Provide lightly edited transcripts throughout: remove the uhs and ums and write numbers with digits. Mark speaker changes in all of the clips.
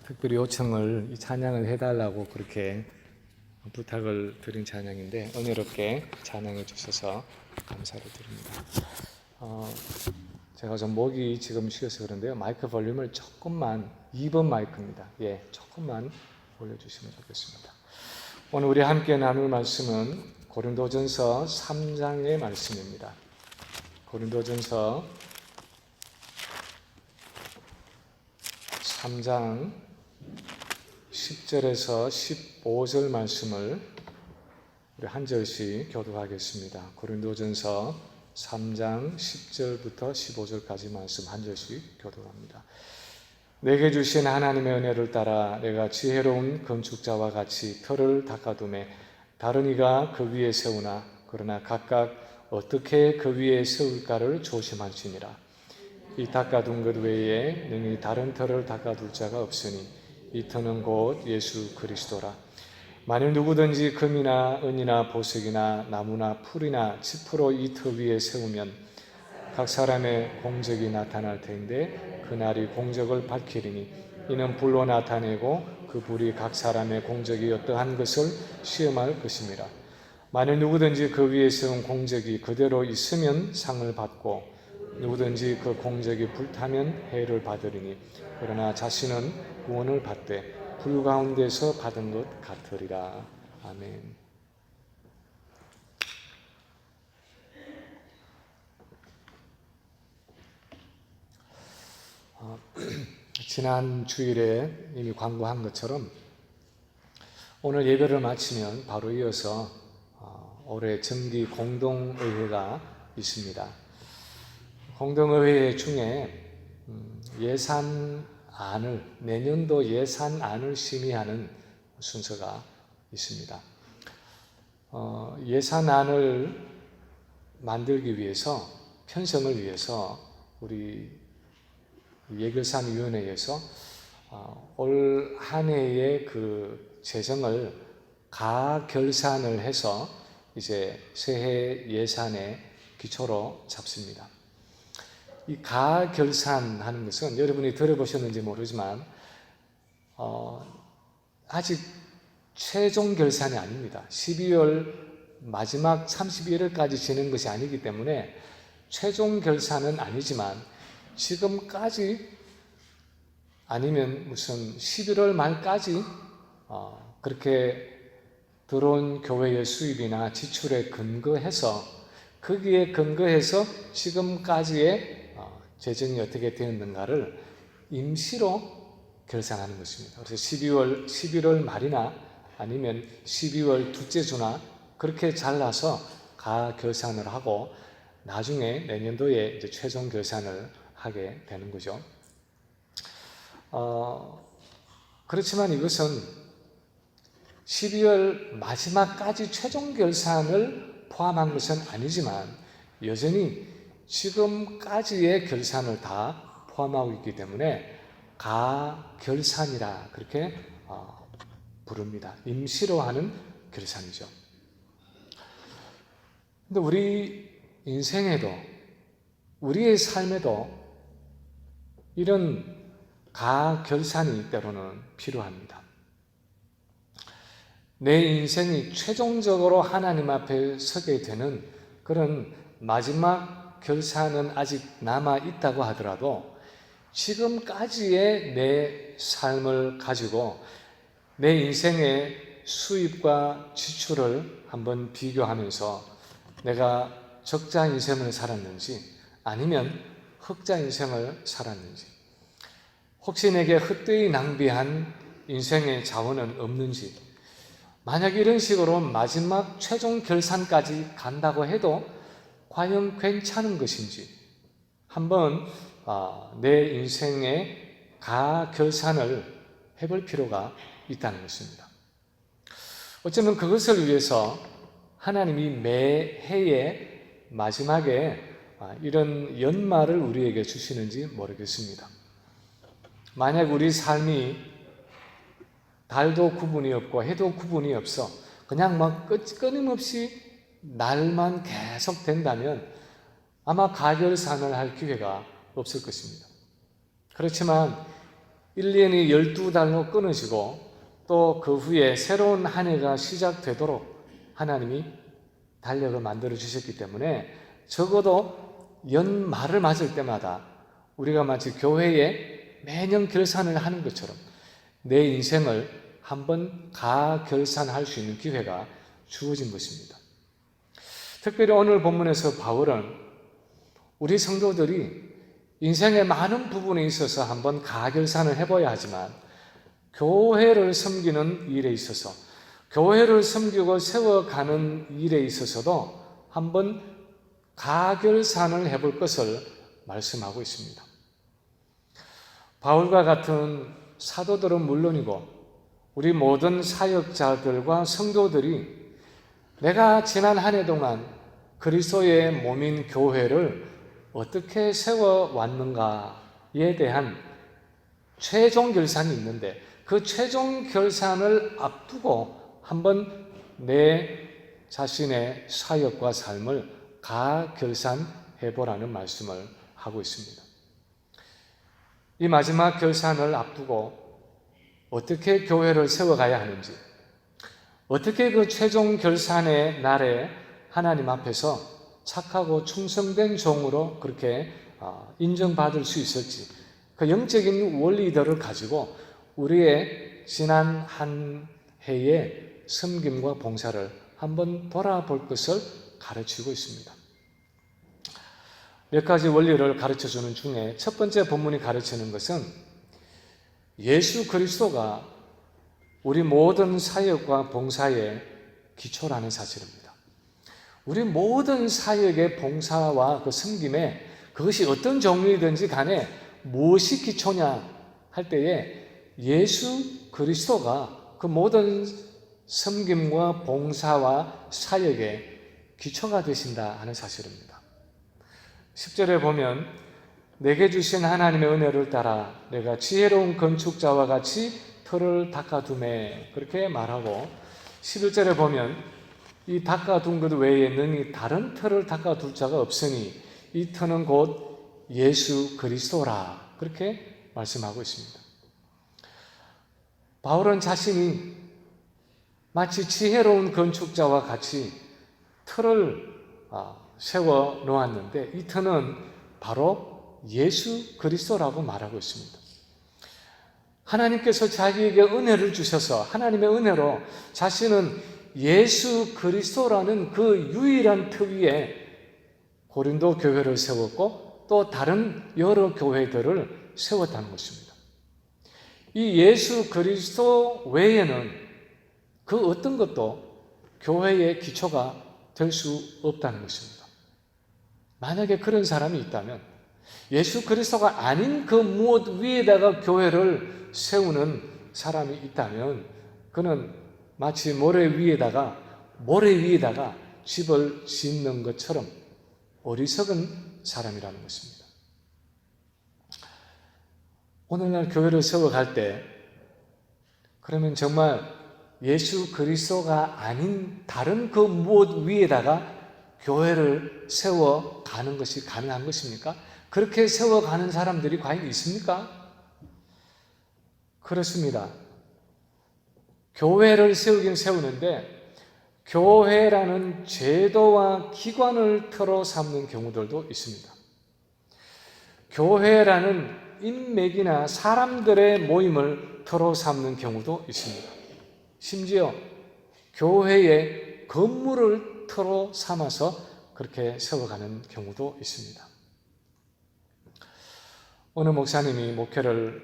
Speaker 1: 특별히 요청을 이 찬양을 해달라고 그렇게 부탁을 드린 찬양인데 은혜롭게 찬양해 주셔서 감사를 드립니다. 제가 좀 목이 지금 쉬어서 그런데요. 마이크 볼륨을 조금만 2번 마이크입니다. 조금만 올려주시면 좋겠습니다. 오늘 우리 함께 나눌 말씀은 고린도전서 3장의 말씀입니다. 고린도전서 3장 10절에서 15절 말씀을 우리 한 절씩 교독하겠습니다. 고린도전서 3장 10절부터 15절까지 말씀 한 절씩 교독합니다. 내게 주신 하나님의 은혜를 따라 내가 지혜로운 건축자와 같이 터를 닦아두매 다른 이가 그 위에 세우나 그러나 각각 어떻게 그 위에 세울까를 조심할지니라. 이 닦아둔 것 외에 능히 다른 터를 닦아둘 자가 없으니 이 터는 곧 예수 그리스도라. 만일 누구든지 금이나 은이나 보석이나 나무나 풀이나 짚으로 이 터 위에 세우면 각 사람의 공적이 나타날 텐데 그날이 공적을 밝히리니 이는 불로 나타내고 그 불이 각 사람의 공적이 어떠한 것을 시험할 것임이라. 만일 누구든지 그 위에 세운 공적이 그대로 있으면 상을 받고 누구든지 그 공적이 불타면 해를 받으리니 그러나 자신은 구원을 받되 불 가운데서 받은 것 같으리라. 아멘. 지난 주일에 이미 광고한 것처럼 오늘 예배를 마치면 바로 이어서 올해 정기 공동의회가 있습니다. 공동의회 중에 내년도 예산안을 심의하는 순서가 있습니다. 예산안을 만들기 위해서, 편성을 위해서 우리 예결산위원회에서 올 한 해의 그 재정을 가결산을 해서 이제 새해 예산의 기초로 잡습니다. 이 가결산하는 것은 여러분이 들어보셨는지 모르지만 아직 최종 결산이 아닙니다. 12월 마지막 31일까지 지는 것이 아니기 때문에 최종 결산은 아니지만 지금까지 아니면 무슨 11월 말까지 그렇게 들어온 교회의 수입이나 지출에 근거해서 거기에 근거해서 지금까지의 재정이 어떻게 되었는가를 임시로 결산하는 것입니다. 그래서 11월 말이나 아니면 12월 둘째 주나 그렇게 잘라서 가결산을 하고 나중에 내년도에 이제 최종 결산을 하게 되는 거죠. 그렇지만 이것은 12월 마지막까지 최종 결산을 포함한 것은 아니지만 여전히 지금까지의 결산을 다 포함하고 있기 때문에 가결산이라 그렇게 부릅니다. 임시로 하는 결산이죠. 근데 우리 인생에도 우리의 삶에도 이런 가결산이 때로는 필요합니다. 내 인생이 최종적으로 하나님 앞에 서게 되는 그런 마지막 결산은 아직 남아 있다고 하더라도 지금까지의 내 삶을 가지고 내 인생의 수입과 지출을 한번 비교하면서 내가 적자 인생을 살았는지 아니면 흑자 인생을 살았는지, 혹시 내게 헛되이 낭비한 인생의 자원은 없는지, 만약 이런 식으로 마지막 최종 결산까지 간다고 해도 과연 괜찮은 것인지 한번 내 인생의 가결산을 해볼 필요가 있다는 것입니다. 어쩌면 그것을 위해서 하나님이 매해의 마지막에 이런 연말을 우리에게 주시는지 모르겠습니다. 만약 우리 삶이 달도 구분이 없고 해도 구분이 없어 그냥 막 끊임없이 날만 계속 된다면 아마 가결산을 할 기회가 없을 것입니다. 그렇지만 1년이 12달로 끊어지고 또 그 후에 새로운 한 해가 시작되도록 하나님이 달력을 만들어 주셨기 때문에 적어도 연말을 맞을 때마다 우리가 마치 교회에 매년 결산을 하는 것처럼 내 인생을 한번 가결산할 수 있는 기회가 주어진 것입니다. 특별히 오늘 본문에서 바울은 우리 성도들이 인생의 많은 부분에 있어서 한번 가결산을 해봐야 하지만 교회를 섬기는 일에 있어서 교회를 섬기고 세워가는 일에 있어서도 한번 가결산을 해볼 것을 말씀하고 있습니다. 바울과 같은 사도들은 물론이고 우리 모든 사역자들과 성도들이 내가 지난 한 해 동안 그리스도의 몸인 교회를 어떻게 세워왔는가에 대한 최종 결산이 있는데 그 최종 결산을 앞두고 한번 내 자신의 사역과 삶을 가결산해보라는 말씀을 하고 있습니다. 이 마지막 결산을 앞두고 어떻게 교회를 세워가야 하는지, 어떻게 그 최종 결산의 날에 하나님 앞에서 착하고 충성된 종으로 그렇게 인정받을 수 있을지, 그 영적인 원리들을 가지고 우리의 지난 한 해의 섬김과 봉사를 한번 돌아볼 것을 가르치고 있습니다. 몇 가지 원리를 가르쳐주는 중에 첫 번째 본문이 가르치는 것은 예수 그리스도가 우리 모든 사역과 봉사의 기초라는 사실입니다. 우리 모든 사역의 봉사와 그 섬김에 그것이 어떤 종류이든지 간에 무엇이 기초냐 할 때에 예수 그리스도가 그 모든 섬김과 봉사와 사역의 기초가 되신다 하는 사실입니다. 10절에 보면 내게 주신 하나님의 은혜를 따라 내가 지혜로운 건축자와 같이 틀을 닦아두매 그렇게 말하고 11절에 보면 이 닦아둔 것 외에는 다른 틀을 닦아둘 자가 없으니 이 틀은 곧 예수 그리스도라 그렇게 말씀하고 있습니다. 바울은 자신이 마치 지혜로운 건축자와 같이 틀을 세워 놓았는데 이 틀은 바로 예수 그리스도라고 말하고 있습니다. 하나님께서 자기에게 은혜를 주셔서 하나님의 은혜로 자신은 예수 그리스도라는 그 유일한 틀 위에 고린도 교회를 세웠고 또 다른 여러 교회들을 세웠다는 것입니다. 이 예수 그리스도 외에는 그 어떤 것도 교회의 기초가 될 수 없다는 것입니다. 만약에 그런 사람이 있다면 예수 그리스도가 아닌 그 무엇 위에다가 교회를 세우는 사람이 있다면 그는 마치 모래 위에다가 집을 짓는 것처럼 어리석은 사람이라는 것입니다. 오늘날 교회를 세워갈 때 그러면 정말 예수 그리스도가 아닌 다른 그 무엇 위에다가 교회를 세워가는 것이 가능한 것입니까? 그렇게 세워가는 사람들이 과연 있습니까? 그렇습니다. 교회를 세우긴 세우는데 교회라는 제도와 기관을 틀어 삼는 경우들도 있습니다. 교회라는 인맥이나 사람들의 모임을 틀어 삼는 경우도 있습니다. 심지어 교회의 건물을 틀어 삼아서 그렇게 세워가는 경우도 있습니다. 어느 목사님이 목회를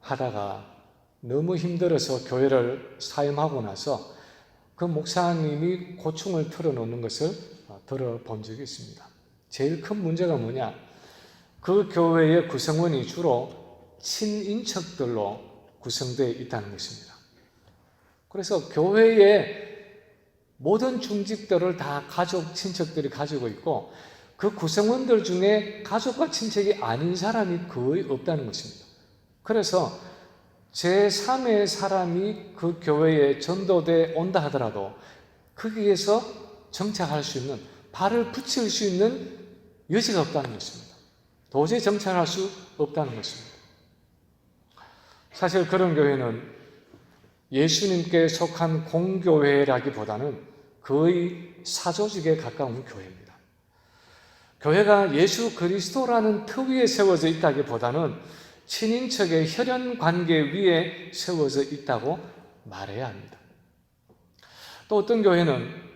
Speaker 1: 하다가 너무 힘들어서 교회를 사임하고 나서 그 목사님이 고충을 털어놓는 것을 들어본 적이 있습니다. 제일 큰 문제가 뭐냐? 그 교회의 구성원이 주로 친인척들로 구성되어 있다는 것입니다. 그래서 교회의 모든 중직들을 다 가족, 친척들이 가지고 있고 그 구성원들 중에 가족과 친척이 아닌 사람이 거의 없다는 것입니다. 그래서 제3의 사람이 그 교회에 전도돼 온다 하더라도 거기에서 정착할 수 있는, 발을 붙일 수 있는 여지가 없다는 것입니다. 도저히 정착할 수 없다는 것입니다. 사실 그런 교회는 예수님께 속한 공교회라기보다는 거의 사조직에 가까운 교회입니다. 교회가 예수 그리스도라는 터 위에 세워져 있다기보다는 친인척의 혈연 관계 위에 세워져 있다고 말해야 합니다. 또 어떤 교회는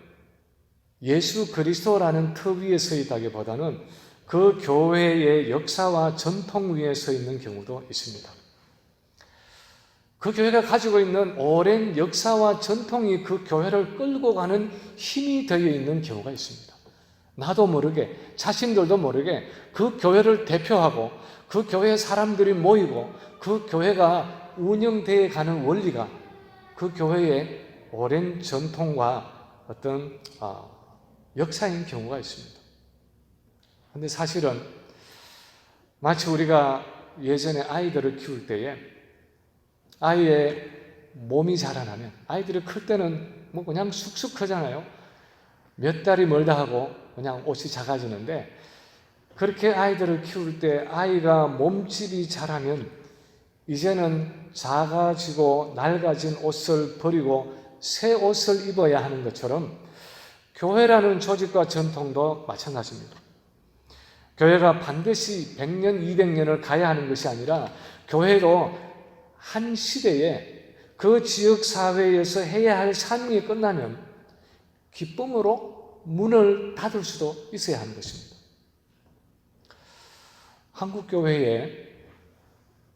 Speaker 1: 예수 그리스도라는 터 위에 서 있다기보다는 그 교회의 역사와 전통 위에 서 있는 경우도 있습니다. 그 교회가 가지고 있는 오랜 역사와 전통이 그 교회를 끌고 가는 힘이 되어 있는 경우가 있습니다. 나도 모르게, 자신들도 모르게 그 교회를 대표하고 그 교회 사람들이 모이고 그 교회가 운영되어 가는 원리가 그 교회의 오랜 전통과 어떤 역사인 경우가 있습니다. 그런데 사실은 마치 우리가 예전에 아이들을 키울 때에 아이의 몸이 자라나면 아이들이 클 때는 뭐 그냥 쑥쑥 크잖아요. 몇 달이 멀다 하고 그냥 옷이 작아지는데 그렇게 아이들을 키울 때 아이가 몸집이 자라면 이제는 작아지고 낡아진 옷을 버리고 새 옷을 입어야 하는 것처럼 교회라는 조직과 전통도 마찬가지입니다. 교회가 반드시 100년, 200년을 가야 하는 것이 아니라 교회도 한 시대에 그 지역 사회에서 해야 할 삶이 끝나면 기쁨으로 문을 닫을 수도 있어야 하는 것입니다. 한국교회의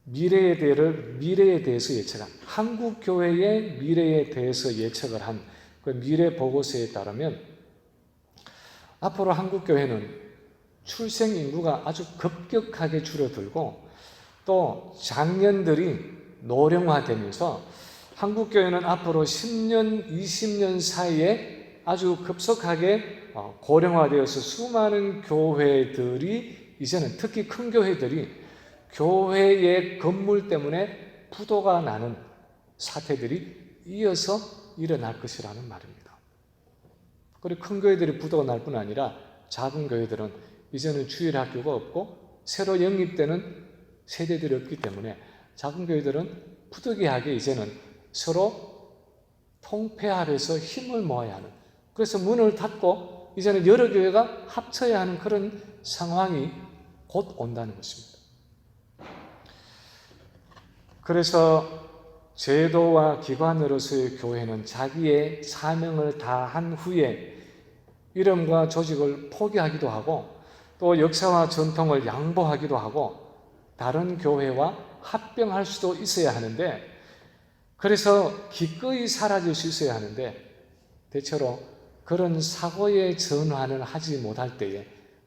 Speaker 1: 미래에 대해서 예측한, 한국교회의 미래에 대해서 예측을 한 그 미래 보고서에 따르면 앞으로 한국교회는 출생 인구가 아주 급격하게 줄어들고 또 장년들이 노령화되면서 한국교회는 앞으로 10년, 20년 사이에 아주 급속하게 고령화되어서 수많은 교회들이 이제는 특히 큰 교회들이 교회의 건물 때문에 부도가 나는 사태들이 이어서 일어날 것이라는 말입니다. 그리고 큰 교회들이 부도가 날 뿐 아니라 작은 교회들은 이제는 주일학교가 없고 새로 영입되는 세대들이 없기 때문에 작은 교회들은 부득이하게 이제는 서로 통폐합해서 힘을 모아야 하는, 그래서 문을 닫고 이제는 여러 교회가 합쳐야 하는 그런 상황이 곧 온다는 것입니다. 그래서 제도와 기관으로서의 교회는 자기의 사명을 다한 후에 이름과 조직을 포기하기도 하고 또 역사와 전통을 양보하기도 하고 다른 교회와 합병할 수도 있어야 하는데, 그래서 기꺼이 사라질 수 있어야 하는데 대체로 그런 사고의 전환을 하지 못할 때에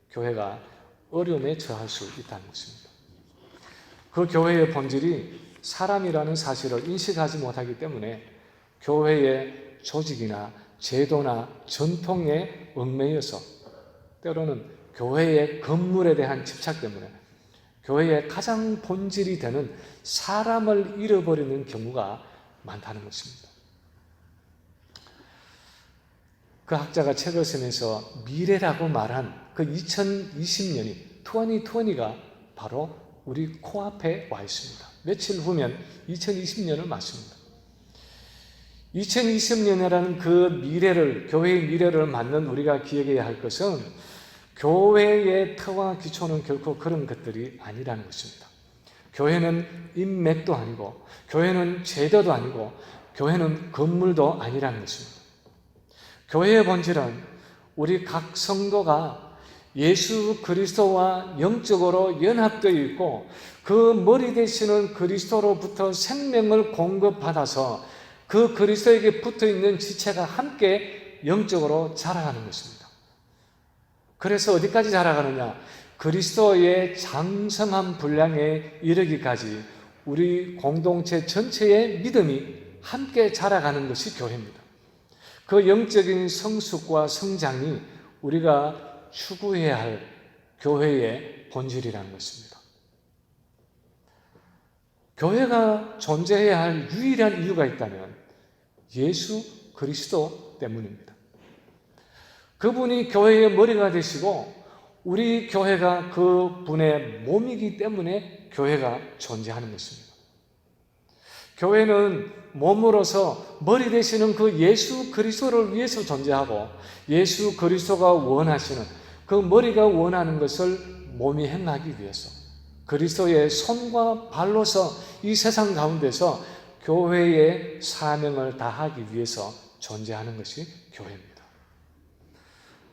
Speaker 1: 교회가 어려움에 처할 수 있다는 것입니다. 그 교회의 본질이 사람이라는 사실을 인식하지 못하기 때문에 교회의 조직이나 제도나 전통에 얽매여서 때로는 교회의 건물에 대한 집착 때문에 교회의 가장 본질이 되는 사람을 잃어버리는 경우가 많다는 것입니다. 그 학자가 책을 쓰면서 미래라고 말한 그 2020년이 2020가 바로 우리 코앞에 와 있습니다. 며칠 후면 2020년을 맞습니다. 2020년이라는 그 미래를, 교회의 미래를 맞는 우리가 기억해야 할 것은 교회의 터와 기초는 결코 그런 것들이 아니라는 것입니다. 교회는 인맥도 아니고 교회는 제도도 아니고 교회는 건물도 아니라는 것입니다. 교회의 본질은 우리 각 성도가 예수 그리스도와 영적으로 연합되어 있고 그 머리 되시는 그리스도로부터 생명을 공급받아서 그 그리스도에게 붙어있는 지체가 함께 영적으로 자라가는 것입니다. 그래서 어디까지 자라가느냐? 그리스도의 장성한 분량에 이르기까지 우리 공동체 전체의 믿음이 함께 자라가는 것이 교회입니다. 그 영적인 성숙과 성장이 우리가 추구해야 할 교회의 본질이라는 것입니다. 교회가 존재해야 할 유일한 이유가 있다면 예수 그리스도 때문입니다. 그분이 교회의 머리가 되시고 우리 교회가 그 분의 몸이기 때문에 교회가 존재하는 것입니다. 교회는 몸으로서 머리 되시는 그 예수 그리스도를 위해서 존재하고 예수 그리스도가 원하시는 그 머리가 원하는 것을 몸이 행하기 위해서 그리스도의 손과 발로서 이 세상 가운데서 교회의 사명을 다하기 위해서 존재하는 것이 교회입니다.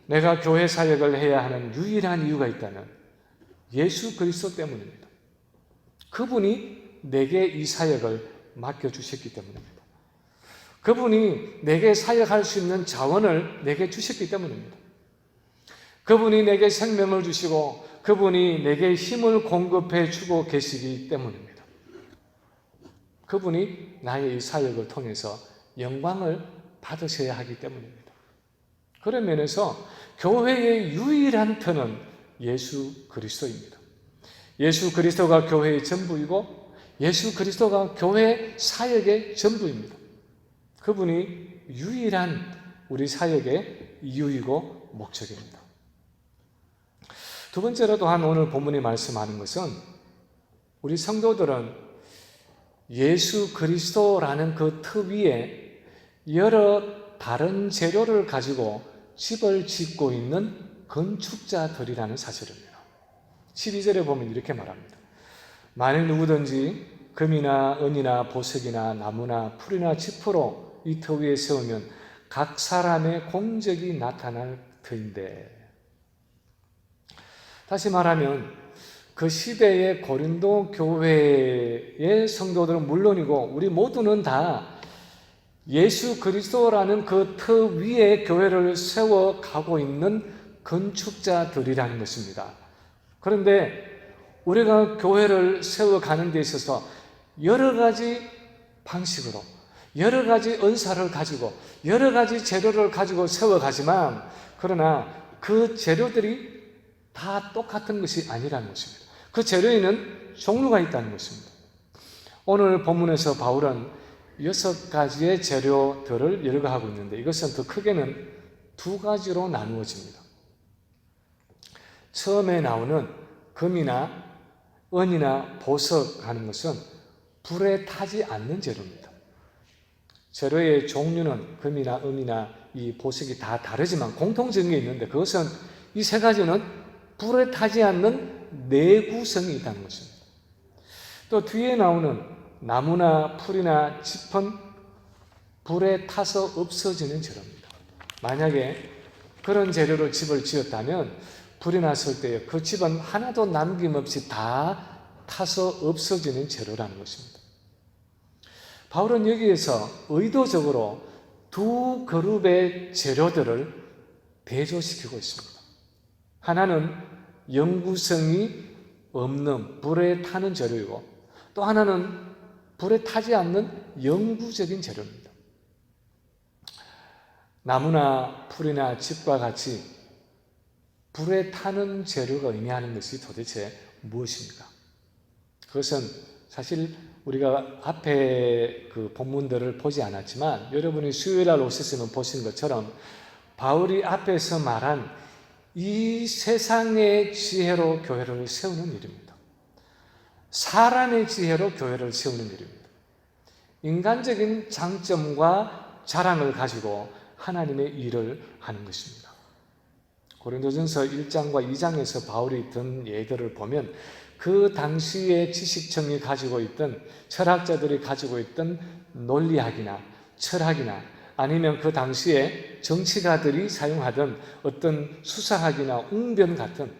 Speaker 1: 내가 교회 사역을 해야 하는 유일한 이유가 있다면 예수 그리스도 때문입니다. 그분이 내게 이 사역을 맡겨주셨기 때문입니다. 그분이 내게 사역할 수 있는 자원을 내게 주셨기 때문입니다. 그분이 내게 생명을 주시고 그분이 내게 힘을 공급해 주고 계시기 때문입니다. 그분이 나의 이 사역을 통해서 영광을 받으셔야 하기 때문입니다. 그런 면에서 교회의 유일한 터는 예수 그리스도입니다. 예수 그리스도가 교회의 전부이고 예수 그리스도가 교회 사역의 전부입니다. 그분이 유일한 우리 사역의 이유이고 목적입니다. 두 번째로 또한 오늘 본문이 말씀하는 것은 우리 성도들은 예수 그리스도라는 그 터 위에 여러 다른 재료를 가지고 집을 짓고 있는 건축자들이라는 사실입니다. 12절에 보면 이렇게 말합니다. 만일 누구든지 금이나 은이나 보석이나 나무나 풀이나 짚으로 이 터 위에 세우면 각 사람의 공적이 나타날 터인데. 다시 말하면 그 시대의 고린도 교회의 성도들은 물론이고 우리 모두는 다 예수 그리스도라는 그 터 위에 교회를 세워가고 있는 건축자들이라는 것입니다. 그런데 우리가 교회를 세워가는 데 있어서 여러 가지 방식으로 여러 가지 은사를 가지고 여러 가지 재료를 가지고 세워가지만 그러나 그 재료들이 다 똑같은 것이 아니라는 것입니다. 그 재료에는 종류가 있다는 것입니다. 오늘 본문에서 바울은 6가지의 재료들을 열거하고 있는데 이것은 더 크게는 2가지로 나누어집니다. 처음에 나오는 금이나 은이나 보석 하는 것은 불에 타지 않는 재료입니다. 재료의 종류는 금이나 은이나 이 보석이 다 다르지만 공통적인 게 있는데 그것은 이 3가지는 불에 타지 않는 내구성이 있다는 것입니다. 또 뒤에 나오는 나무나 풀이나 짚은 불에 타서 없어지는 재료입니다. 만약에 그런 재료로 집을 지었다면 불이 났을 때 그 집은 하나도 남김없이 다 타서 없어지는 재료라는 것입니다. 바울은 여기에서 의도적으로 2 그룹의 재료들을 대조시키고 있습니다. 하나는 영구성이 없는 불에 타는 재료이고 또 하나는 불에 타지 않는 영구적인 재료입니다. 나무나 풀이나 짚과 같이 불에 타는 재료가 의미하는 것이 도대체 무엇입니까? 그것은 사실 우리가 앞에 그 본문들을 보지 않았지만 여러분이 수요일날 오셨으면 보신 것처럼 바울이 앞에서 말한 이 세상의 지혜로 교회를 세우는 일입니다. 사람의 지혜로 교회를 세우는 일입니다. 인간적인 장점과 자랑을 가지고 하나님의 일을 하는 것입니다. 고린도전서 1장과 2장에서 바울이 든 예들을 보면 그 당시의 지식층이 가지고 있던 철학자들이 가지고 있던 논리학이나 철학이나 아니면 그 당시에 정치가들이 사용하던 어떤 수사학이나 웅변 같은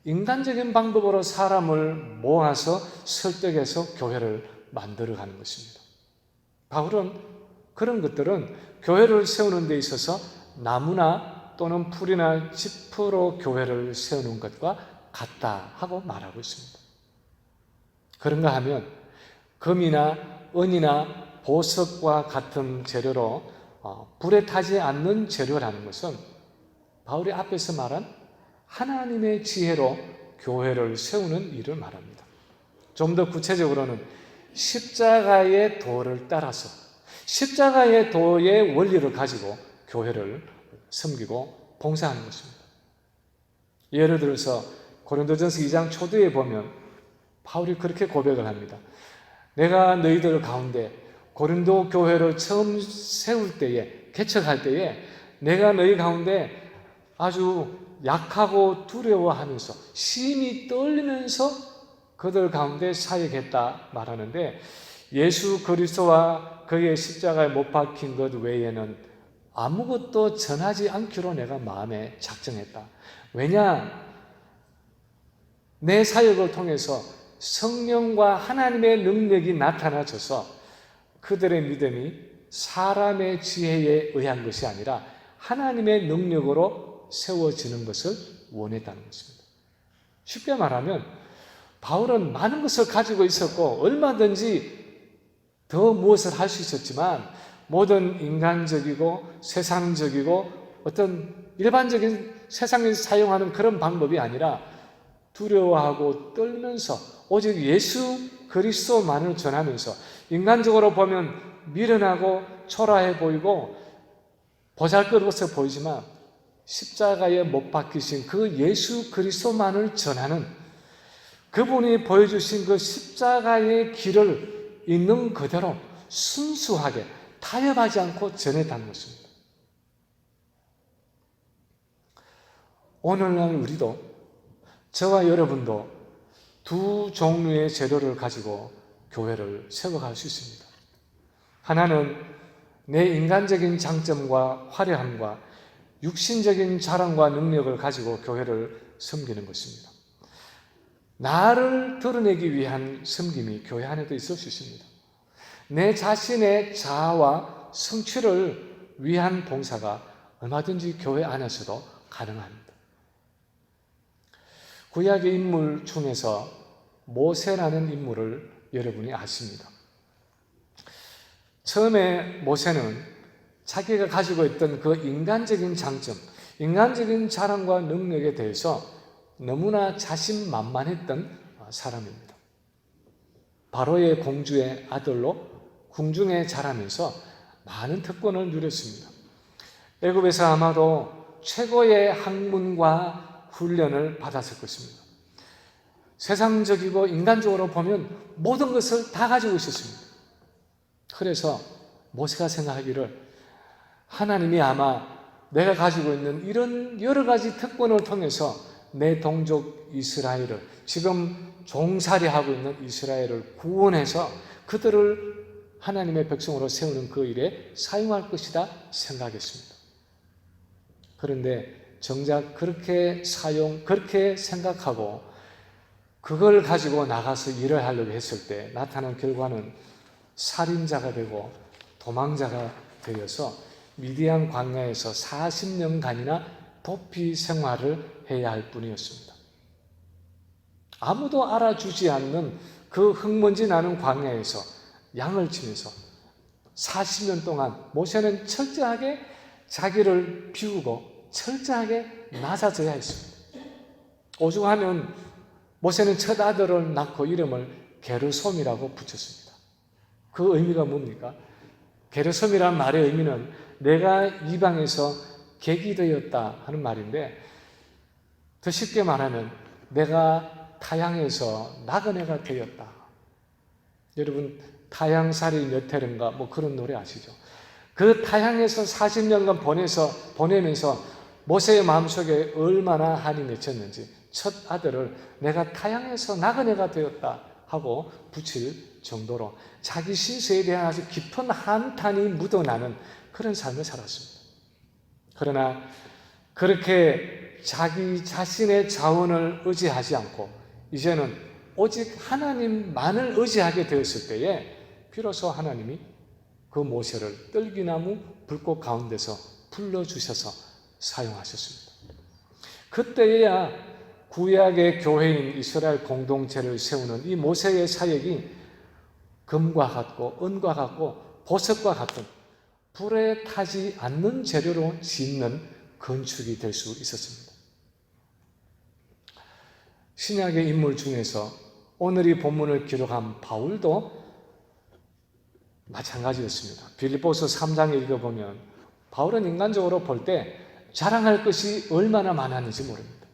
Speaker 1: 인간적인 방법으로 사람을 모아서 설득해서 교회를 만들어가는 것입니다. 바울은 그런 것들은 교회를 세우는 데 있어서 나무나 또는 풀이나 짚으로 교회를 세우는 것과 같다 하고 말하고 있습니다. 그런가 하면 금이나 은이나 보석과 같은 재료로 불에 타지 않는 재료라는 것은 바울이 앞에서 말한 하나님의 지혜로 교회를 세우는 일을 말합니다. 좀 더 구체적으로는 십자가의 도를 따라서 십자가의 도의 원리를 가지고 교회를 섬기고 봉사하는 것입니다. 예를 들어서 고린도전서 2장 초두에 보면 바울이 그렇게 고백을 합니다. 내가 너희들 가운데 고린도 교회를 처음 세울 때에, 개척할 때에 내가 너희 가운데 아주 약하고 두려워하면서 심히 떨리면서 그들 가운데 사역했다 말하는데, 예수 그리스도와 그의 십자가에 못 박힌 것 외에는 아무것도 전하지 않기로 내가 마음에 작정했다. 왜냐? 내 사역을 통해서 성령과 하나님의 능력이 나타나져서 그들의 믿음이 사람의 지혜에 의한 것이 아니라 하나님의 능력으로 세워지는 것을 원했다는 것입니다. 쉽게 말하면 바울은 많은 것을 가지고 있었고 얼마든지 더 무엇을 할 수 있었지만, 모든 인간적이고 세상적이고 어떤 일반적인 세상에서 사용하는 그런 방법이 아니라 두려워하고 떨면서 오직 예수 그리스도만을 전하면서, 인간적으로 보면 미련하고 초라해 보이고 보잘것없어 보이지만 십자가에 못 박히신 그 예수 그리스도만을 전하는, 그분이 보여주신 그 십자가의 길을 있는 그대로 순수하게 타협하지 않고 전했다는 것입니다. 오늘날 우리도, 저와 여러분도 두 종류의 재료를 가지고 교회를 세워갈 수 있습니다. 하나는 내 인간적인 장점과 화려함과 육신적인 자랑과 능력을 가지고 교회를 섬기는 것입니다. 나를 드러내기 위한 섬김이 교회 안에도 있을 수 있습니다. 내 자신의 자아와 성취를 위한 봉사가 얼마든지 교회 안에서도 가능합니다. 구약의 인물 중에서 모세라는 인물을 여러분이 아십니다. 처음에 모세는 자기가 가지고 있던 그 인간적인 장점, 인간적인 자랑과 능력에 대해서 너무나 자신만만했던 사람입니다. 바로의 공주의 아들로 궁중에 자라면서 많은 특권을 누렸습니다. 애굽에서 아마도 최고의 학문과 훈련을 받았을 것입니다. 세상적이고 인간적으로 보면 모든 것을 다 가지고 있었습니다. 그래서 모세가 생각하기를, 하나님이 아마 내가 가지고 있는 이런 여러 가지 특권을 통해서 내 동족 이스라엘을, 지금 종살이하고 있는 이스라엘을 구원해서 그들을 하나님의 백성으로 세우는 그 일에 사용할 것이다 생각했습니다. 그런데 정작 그렇게 생각하고 그걸 가지고 나가서 일을 하려고 했을 때 나타난 결과는 살인자가 되고 도망자가 되어서 미디안 광야에서 40년간이나 도피 생활을 해야 할 뿐이었습니다. 아무도 알아주지 않는 그 흙먼지 나는 광야에서 양을 치면서 40년 동안 모세는 철저하게 자기를 비우고 철저하게 낮아져야 했습니다. 오죽하면 모세는 첫 아들을 낳고 이름을 게르솜이라고 붙였습니다. 그 의미가 뭡니까? 게르솜이란 말의 의미는 내가 이방에서 객이 되었다 하는 말인데, 더 쉽게 말하면 내가 타향에서 나그네가 되었다. 여러분 타향살이 몇 해인가 뭐 그런 노래 아시죠? 그 타향에서 40년간 보내면서 모세의 마음속에 얼마나 한이 맺혔는지 첫 아들을 내가 타향에서 나그네가 되었다 하고 붙일 정도로 자기 신세에 대한 아주 깊은 한탄이 묻어나는 그런 삶을 살았습니다. 그러나 그렇게 자기 자신의 자원을 의지하지 않고 이제는 오직 하나님만을 의지하게 되었을 때에 비로소 하나님이 그 모세를 떨기나무 불꽃 가운데서 불러주셔서 사용하셨습니다. 그때야 구약의 교회인 이스라엘 공동체를 세우는 이 모세의 사역이 금과 같고 은과 같고 보석과 같은 불에 타지 않는 재료로 짓는 건축이 될 수 있었습니다. 신약의 인물 중에서 오늘 이 본문을 기록한 바울도 마찬가지였습니다. 빌립보서 3장에 읽어보면 바울은 인간적으로 볼 때 자랑할 것이 얼마나 많았는지 모릅니다.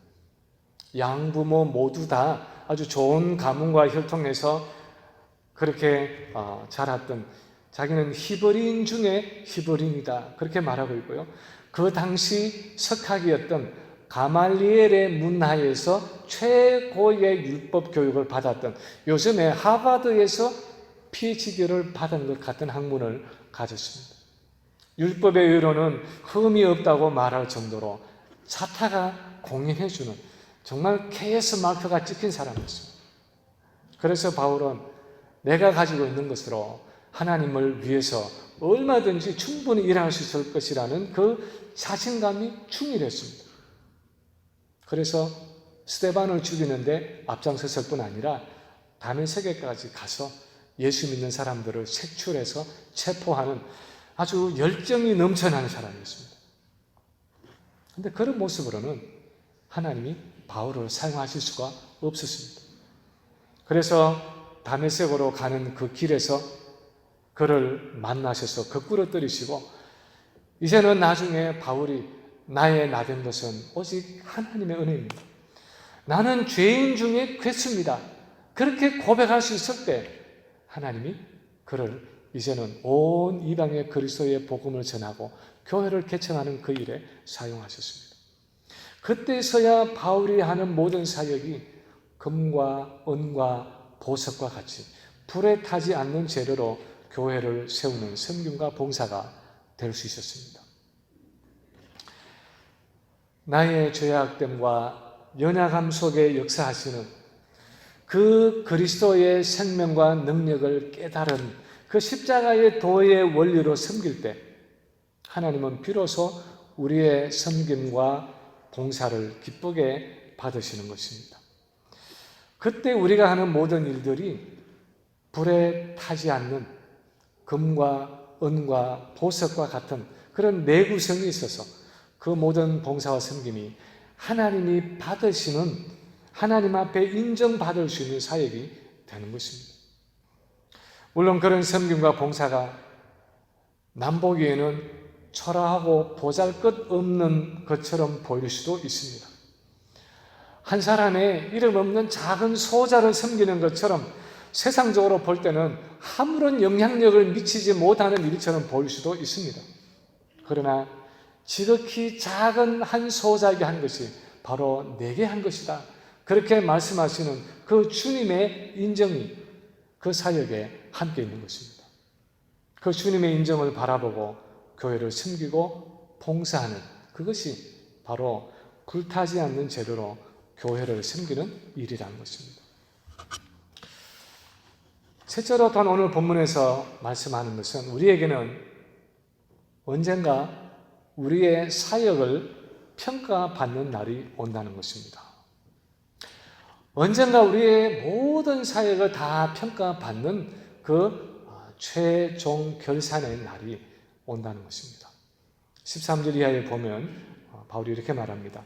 Speaker 1: 양부모 모두 다 아주 좋은 가문과 혈통에서 그렇게 자랐던 자기는 히브리인 중에 히브리인이다 그렇게 말하고 있고요. 그 당시 석학이었던 가말리엘의 문화에서 최고의 율법 교육을 받았던, 요즘에 하버드에서 PhD를 받은 것 같은 학문을 가졌습니다. 율법의 의로는 흠이 없다고 말할 정도로 자타가 공인해주는 정말 KS 마크가 찍힌 사람이었습니다. 그래서 바울은 내가 가지고 있는 것으로 하나님을 위해서 얼마든지 충분히 일할 수 있을 것이라는 그 자신감이 충실했습니다. 그래서 스데반을 죽이는데 앞장섰을 뿐 아니라 다메섹에까지 가서 예수 믿는 사람들을 색출해서 체포하는 아주 열정이 넘쳐나는 사람이었습니다. 그런데 그런 모습으로는 하나님이 바울을 사용하실 수가 없었습니다. 그래서 다메섹으로 가는 그 길에서 그를 만나셔서 거꾸로 때리시고, 이제는 나중에 바울이 나의 나된 것은 오직 하나님의 은혜입니다. 나는 죄인 중에 괴수입니다. 그렇게 고백할 수 있을 때 하나님이 그를 이제는 온 이방의 그리스도의 복음을 전하고 교회를 개척하는 그 일에 사용하셨습니다. 그때서야 바울이 하는 모든 사역이 금과 은과 보석과 같이 불에 타지 않는 재료로 교회를 세우는 섬김과 봉사가 될 수 있었습니다. 나의 죄악됨과 연약함 속에 역사하시는 그 그리스도의 생명과 능력을 깨달은 그 십자가의 도의 원리로 섬길 때 하나님은 비로소 우리의 섬김과 봉사를 기쁘게 받으시는 것입니다. 그때 우리가 하는 모든 일들이 불에 타지 않는 금과 은과 보석과 같은 그런 내구성이 있어서 그 모든 봉사와 섬김이 하나님이 받으시는, 하나님 앞에 인정받을 수 있는 사역이 되는 것입니다. 물론 그런 섬김과 봉사가 남 보기에는 초라하고 보잘것없는 것처럼 보일 수도 있습니다. 한 사람의 이름 없는 작은 소자를 섬기는 것처럼 세상적으로 볼 때는 아무런 영향력을 미치지 못하는 일처럼 보일 수도 있습니다. 그러나 지극히 작은 한 소자에게 한 것이 바로 내게 한 것이다, 그렇게 말씀하시는 그 주님의 인정이 그 사역에 함께 있는 것입니다. 그 주님의 인정을 바라보고 교회를 섬기고 봉사하는 그것이 바로 불타지 않는 재료로 교회를 섬기는 일이라는 것입니다. 셋째로 또한 오늘 본문에서 말씀하는 것은 우리에게는 언젠가 우리의 사역을 평가받는 날이 온다는 것입니다. 언젠가 우리의 모든 사역을 다 평가받는 그 최종 결산의 날이 온다는 것입니다. 13절 이하에 보면 바울이 이렇게 말합니다.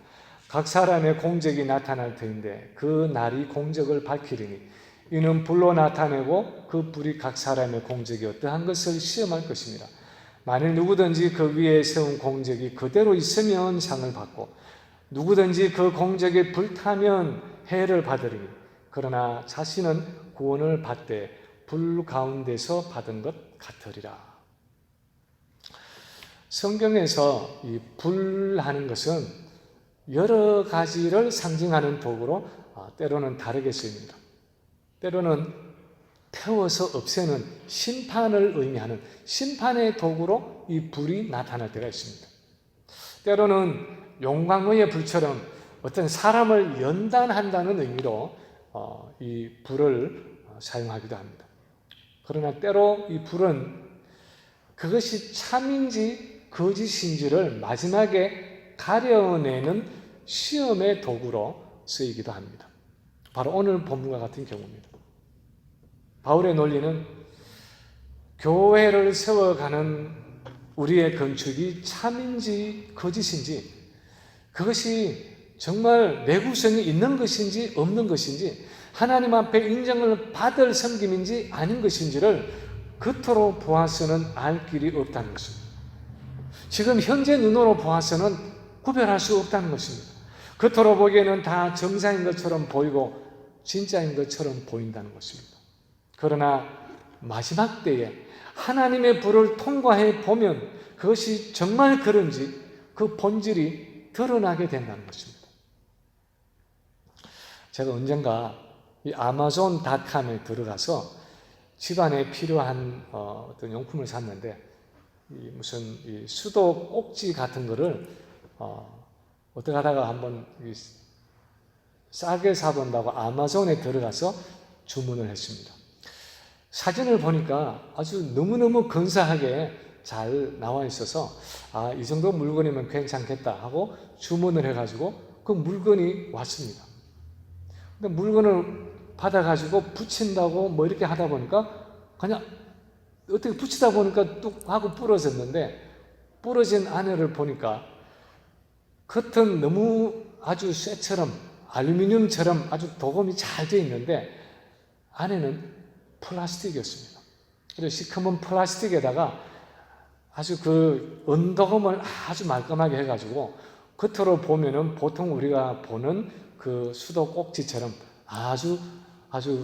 Speaker 1: 각 사람의 공적이 나타날 터인데 그 날이 공적을 밝히리니 이는 불로 나타내고 그 불이 각 사람의 공적이 어떠한 것을 시험할 것입니다. 만일 누구든지 그 위에 세운 공적이 그대로 있으면 상을 받고 누구든지 그 공적이 불타면 해를 받으리니 그러나 자신은 구원을 받되 불 가운데서 받은 것 같으리라. 성경에서 이 불하는 것은 여러 가지를 상징하는 도구로 때로는 다르게 쓰입니다. 때로는 태워서 없애는 심판을 의미하는 심판의 도구로 이 불이 나타날 때가 있습니다. 때로는 용광로의 불처럼 어떤 사람을 연단한다는 의미로 이 불을 사용하기도 합니다. 그러나 때로 이 불은 그것이 참인지 거짓인지를 마지막에 가려내는 시험의 도구로 쓰이기도 합니다. 바로 오늘 본문과 같은 경우입니다. 바울의 논리는 교회를 세워가는 우리의 건축이 참인지 거짓인지, 그것이 정말 내구성이 있는 것인지 없는 것인지, 하나님 앞에 인정을 받을 섬김인지 아닌 것인지를 겉으로 보아서는 알 길이 없다는 것입니다. 지금 현재 눈으로 보아서는 구별할 수 없다는 것입니다. 겉으로 보기에는 다 정상인 것처럼 보이고 진짜인 것처럼 보인다는 것입니다. 그러나 마지막 때에 하나님의 불을 통과해 보면 그것이 정말 그런지 그 본질이 드러나게 된다는 것입니다. 제가 언젠가 이 아마존닷컴에 들어가서 집안에 필요한 어떤 용품을 샀는데 무슨 이 수도 꼭지 같은 거를 어떻게 하다가 한번 싸게 사본다고 아마존에 들어가서 주문을 했습니다. 사진을 보니까 아주 너무너무 근사하게 잘 나와 있어서 이 정도 물건이면 괜찮겠다 하고 주문을 해가지고 그 물건이 왔습니다. 근데 물건을 받아가지고 붙인다고 뭐 이렇게 하다 보니까 그냥 어떻게 붙이다 보니까 뚝 하고 부러졌는데, 부러진 안에를 보니까 겉은 너무 아주 쇠처럼 알루미늄처럼 아주 도금이 잘 되어 있는데 안에는 플라스틱이었습니다. 그래서 시커먼 플라스틱에다가 아주 그 은도금을 아주 말끔하게 해가지고 겉으로 보면은 보통 우리가 보는 그 수도 꼭지처럼 아주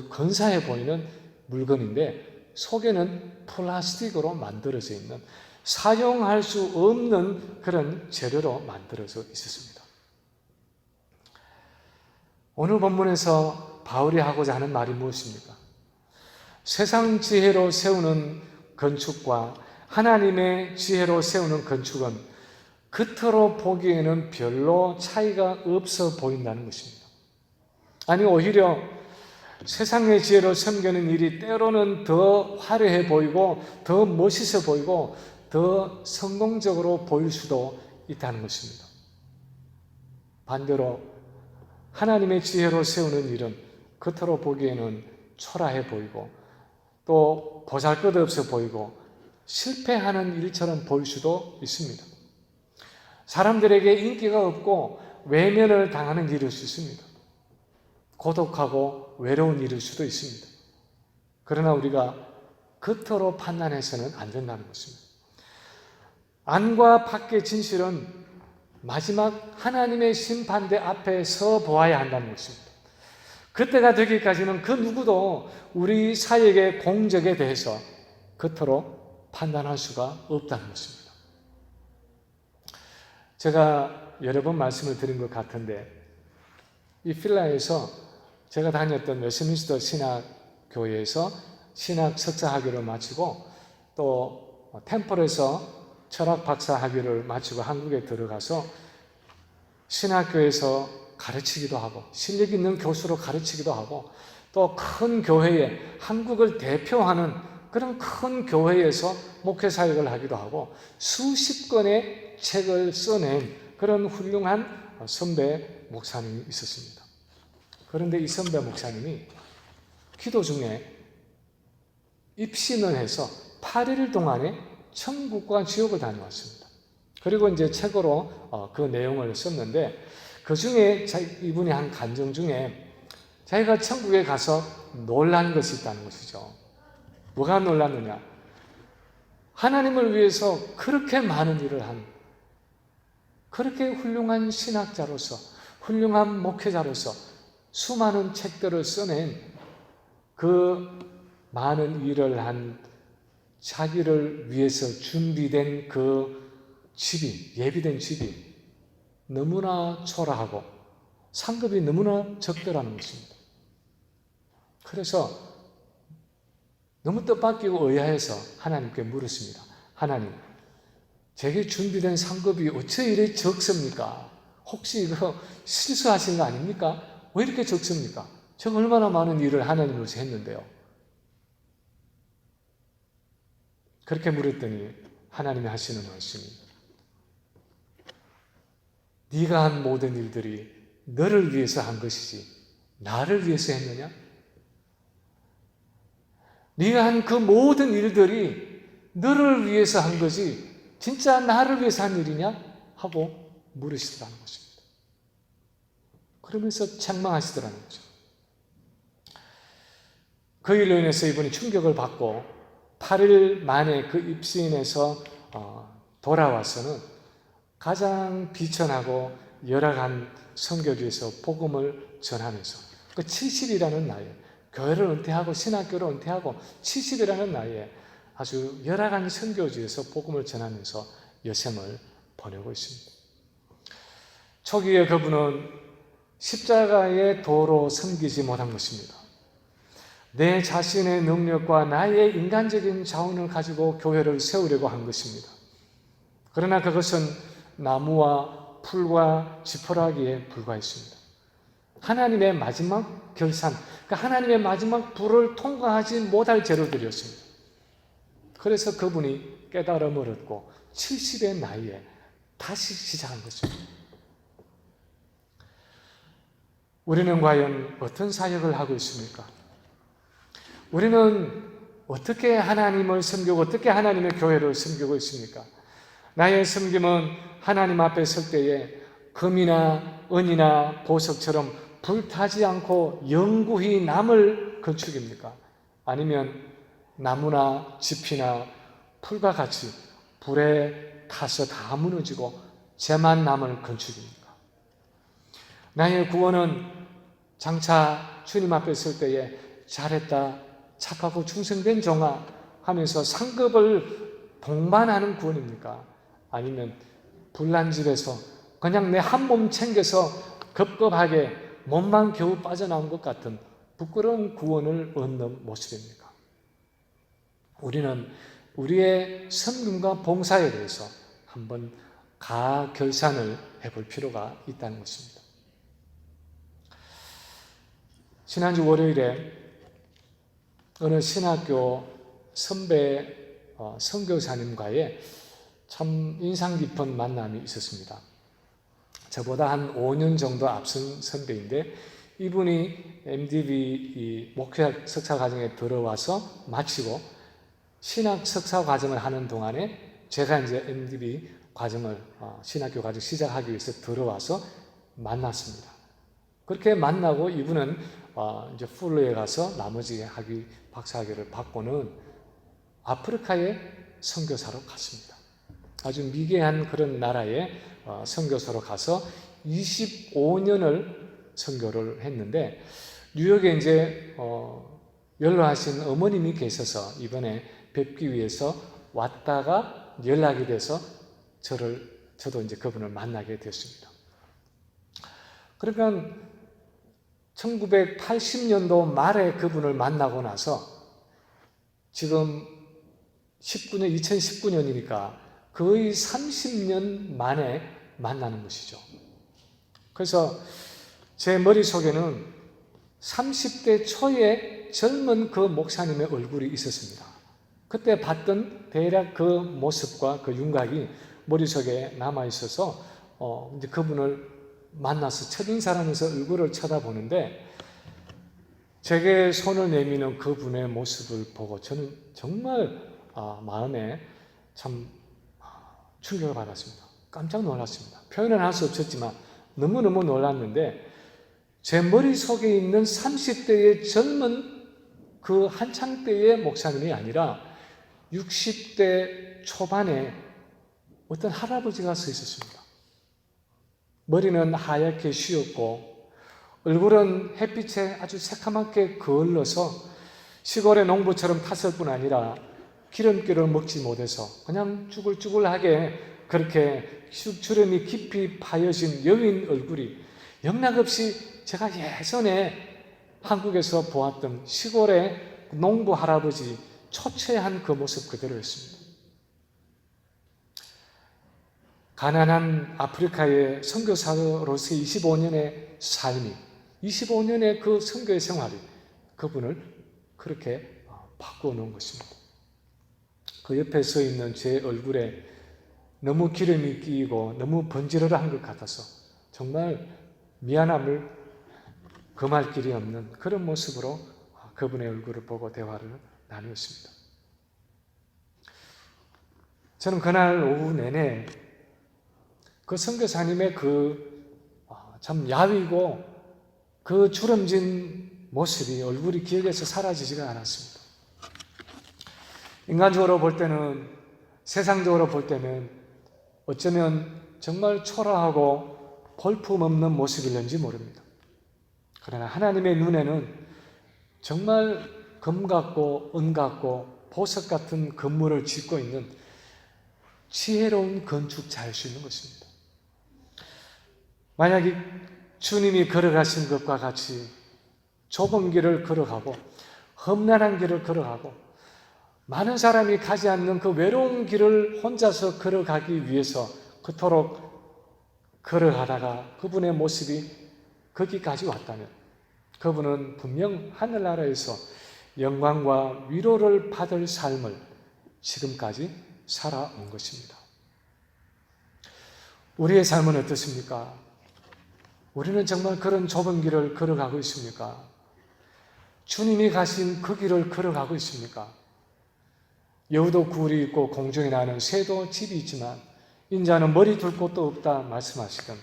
Speaker 1: 근사해 보이는 물건인데 속에는 플라스틱으로 만들어져 있는, 사용할 수 없는 그런 재료로 만들어져 있었습니다. 오늘 본문에서 바울이 하고자 하는 말이 무엇입니까? 세상 지혜로 세우는 건축과 하나님의 지혜로 세우는 건축은 겉으로 보기에는 별로 차이가 없어 보인다는 것입니다. 아니, 오히려 세상의 지혜로 섬기는 일이 때로는 더 화려해 보이고 더 멋있어 보이고 더 성공적으로 보일 수도 있다는 것입니다. 반대로 하나님의 지혜로 세우는 일은 겉으로 보기에는 초라해 보이고 또 보잘것없어 보이고 실패하는 일처럼 보일 수도 있습니다. 사람들에게 인기가 없고 외면을 당하는 일일 수 있습니다. 고독하고 외로운 일일 수도 있습니다. 그러나 우리가 겉으로 판단해서는 안 된다는 것입니다. 안과 밖의 진실은 마지막 하나님의 심판대 앞에 서 보아야 한다는 것입니다. 그때가 되기까지는 그 누구도 우리 사역의 공적에 대해서 겉으로 판단할 수가 없다는 것입니다. 제가 여러 번 말씀을 드린 것 같은데 이 필라에서 제가 다녔던 웨스트민스터 신학교에서 신학 석사 학위를 마치고 또 템플에서 철학 박사 학위를 마치고 한국에 들어가서 신학교에서 가르치기도 하고 실력 있는 교수로 가르치기도 하고 또 큰 교회에, 한국을 대표하는 그런 큰 교회에서 목회 사역을 하기도 하고 수십 권의 책을 써낸 그런 훌륭한 선배 목사님이 있었습니다. 그런데 이 선배 목사님이 기도 중에 입신을 해서 8일 동안에 천국과 지옥을 다녀왔습니다. 그리고 이제 책으로 그 내용을 썼는데 그 중에 이분이 한 간증 중에 자기가 천국에 가서 놀란 것이 있다는 것이죠. 뭐가 놀랐느냐? 하나님을 위해서 그렇게 많은 일을 한, 그렇게 훌륭한 신학자로서, 훌륭한 목회자로서 수많은 책들을 써낸 그 많은 일을 한 자기를 위해서 준비된 그 집이, 예비된 집이 너무나 초라하고 상급이 너무나 적더라는 것입니다. 그래서 너무 뜻밖이고 의아해서 하나님께 물었습니다. 하나님, 제게 준비된 상급이 어째 이렇게 적습니까? 혹시 이거 실수하신 거 아닙니까? 왜 이렇게 적습니까? 제가 얼마나 많은 일을 하나님을 위해서 했는데요. 그렇게 물었더니 하나님이 하시는 말씀이, 네가 한 모든 일들이 너를 위해서 한 것이지 나를 위해서 했느냐? 네가 한 그 모든 일들이 너를 위해서 한 거지 진짜 나를 위해서 한 일이냐? 하고 물으시더라는 것입니다. 그러면서 책망하시더라는 거죠. 그 일로 인해서 이분이 충격을 받고 8일 만에 그 입신에서 돌아와서는 가장 비천하고 열악한 선교지에서 복음을 전하면서 그 70이라는 나이에 교회를 은퇴하고 신학교를 은퇴하고 70이라는 나이에 아주 열악한 선교지에서 복음을 전하면서 여생을 보내고 있습니다. 초기에 그분은 십자가의 도로 섬기지 못한 것입니다. 내 자신의 능력과 나의 인간적인 자원을 가지고 교회를 세우려고 한 것입니다. 그러나 그것은 나무와 풀과 지푸라기에 불과했습니다. 하나님의 마지막 결산, 하나님의 마지막 불을 통과하지 못할 재료들이었습니다. 그래서 그분이 깨달음을 얻고 70의 나이에 다시 시작한 것입니다. 우리는 과연 어떤 사역을 하고 있습니까? 우리는 어떻게 하나님을 섬기고 어떻게 하나님의 교회를 섬기고 있습니까? 나의 섬김은 하나님 앞에 설 때에 금이나 은이나 보석처럼 불타지 않고 영구히 남을 건축입니까? 아니면 나무나 짚이나 풀과 같이 불에 타서 다 무너지고 재만 남을 건축입니까? 나의 구원은 장차 주님 앞에 설 때에 잘했다, 착하고 충성된 종아 하면서 상급을 동반하는 구원입니까? 아니면 불난 집에서 그냥 내 한 몸 챙겨서 급급하게 몸만 겨우 빠져나온 것 같은 부끄러운 구원을 얻는 모습입니까? 우리는 우리의 섬김과 봉사에 대해서 한번 가결산을 해볼 필요가 있다는 것입니다. 지난주 월요일에 어느 신학교 선배 선교사님과의 참 인상 깊은 만남이 있었습니다. 저보다 한 5년 정도 앞선 선배인데 이분이 MDB 목회학 석사 과정에 들어와서 마치고 신학 석사 과정을 하는 동안에 제가 이제 MDB 과정을 신학교 과정 시작하기 위해서 들어와서 만났습니다. 그렇게 만나고 이분은 이제 풀로에 가서 나머지 박사학위를 받고는 아프리카에 선교사로 갔습니다. 아주 미개한 그런 나라에 선교사로 가서 25년을 선교를 했는데 뉴욕에 이제 연로하신 어머님이 계셔서 이번에 뵙기 위해서 왔다가 연락이 돼서 저도 이제 그분을 만나게 됐습니다. 그러니까 1980년도 말에 그분을 만나고 나서 지금 2019년이니까 거의 30년 만에 만나는 것이죠. 그래서 제 머릿속에는 30대 초에 젊은 그 목사님의 얼굴이 있었습니다. 그때 봤던 대략 그 모습과 그 윤곽이 머릿속에 남아있어서 이제 그분을 만나서 첫인사하면서 얼굴을 쳐다보는데 제게 손을 내미는 그분의 모습을 보고 저는 정말 마음에 참 충격을 받았습니다. 깜짝 놀랐습니다. 표현은 할 수 없었지만 너무너무 놀랐는데 제 머릿속에 있는 30대의 젊은 그 한창 때의 목사님이 아니라 60대 초반에 어떤 할아버지가 서 있었습니다. 머리는 하얗게 쉬었고 얼굴은 햇빛에 아주 새카맣게 그을러서 시골의 농부처럼 탔을 뿐 아니라 기름기를 먹지 못해서 그냥 쭈글쭈글하게 그렇게 주름이 깊이 파여진 여인 얼굴이 영락없이 제가 예전에 한국에서 보았던 시골의 농부 할아버지 초췌한 그 모습 그대로였습니다. 가난한 아프리카의 선교사로서의 25년의 삶이 25년의 그 선교의 생활이 그분을 그렇게 바꾸어 놓은 것입니다. 그 옆에 서 있는 제 얼굴에 너무 기름이 끼이고 너무 번지르르한 것 같아서 정말 미안함을 금할 길이 없는 그런 모습으로 그분의 얼굴을 보고 대화를 나누었습니다. 저는 그날 오후 내내 그 선교사님의 참 야위고 그 주름진 모습이 얼굴이 기억에서 사라지지가 않았습니다. 인간적으로 볼 때는 세상적으로 볼 때는 어쩌면 정말 초라하고 볼품없는 모습일는지 모릅니다. 그러나 하나님의 눈에는 정말 금 같고 은 같고 보석 같은 건물을 짓고 있는 지혜로운 건축자일 수 있는 것입니다. 만약에 주님이 걸어가신 것과 같이 좁은 길을 걸어가고 험난한 길을 걸어가고 많은 사람이 가지 않는 그 외로운 길을 혼자서 걸어가기 위해서 그토록 걸어가다가 그분의 모습이 거기까지 왔다면 그분은 분명 하늘나라에서 영광과 위로를 받을 삶을 지금까지 살아온 것입니다. 우리의 삶은 어떻습니까? 우리는 정말 그런 좁은 길을 걸어가고 있습니까? 주님이 가신 그 길을 걸어가고 있습니까? 여우도 굴이 있고 공중에 나는 새도 집이 있지만 인자는 머리 둘 곳도 없다 말씀하시던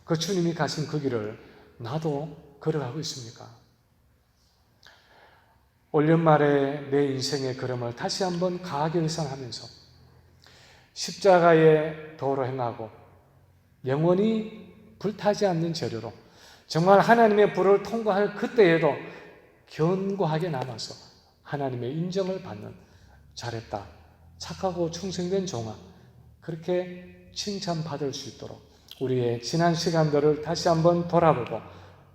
Speaker 1: 그 주님이 가신 그 길을 나도 걸어가고 있습니까? 올 연말에 내 인생의 걸음을 다시 한번 가결선하면서 십자가의 도로 행하고 영원히 불타지 않는 재료로 정말 하나님의 불을 통과할 그때에도 견고하게 남아서 하나님의 인정을 받는 잘했다, 착하고 충성된 종아, 그렇게 칭찬받을 수 있도록 우리의 지난 시간들을 다시 한번 돌아보고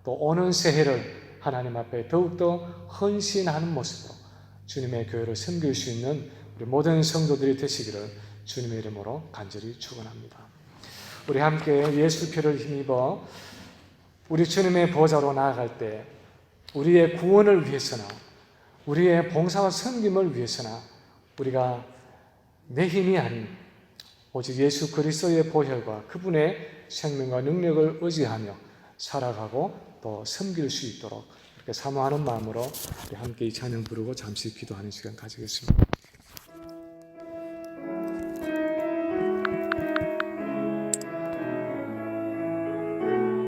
Speaker 1: 또 오는 새해를 하나님 앞에 더욱더 헌신하는 모습으로 주님의 교회를 섬길 수 있는 우리 모든 성도들이 되시기를 주님의 이름으로 간절히 축원합니다. 우리 함께 예수 피를 힘입어 우리 주님의 보좌로 나아갈 때 우리의 구원을 위해서나 우리의 봉사와 섬김을 위해서나 우리가 내 힘이 아닌 오직 예수 그리스도의 보혈과 그분의 생명과 능력을 의지하며 살아가고 또 섬길 수 있도록 이렇게 사모하는 마음으로 우리 함께 이 찬양 부르고 잠시 기도하는 시간 가지겠습니다.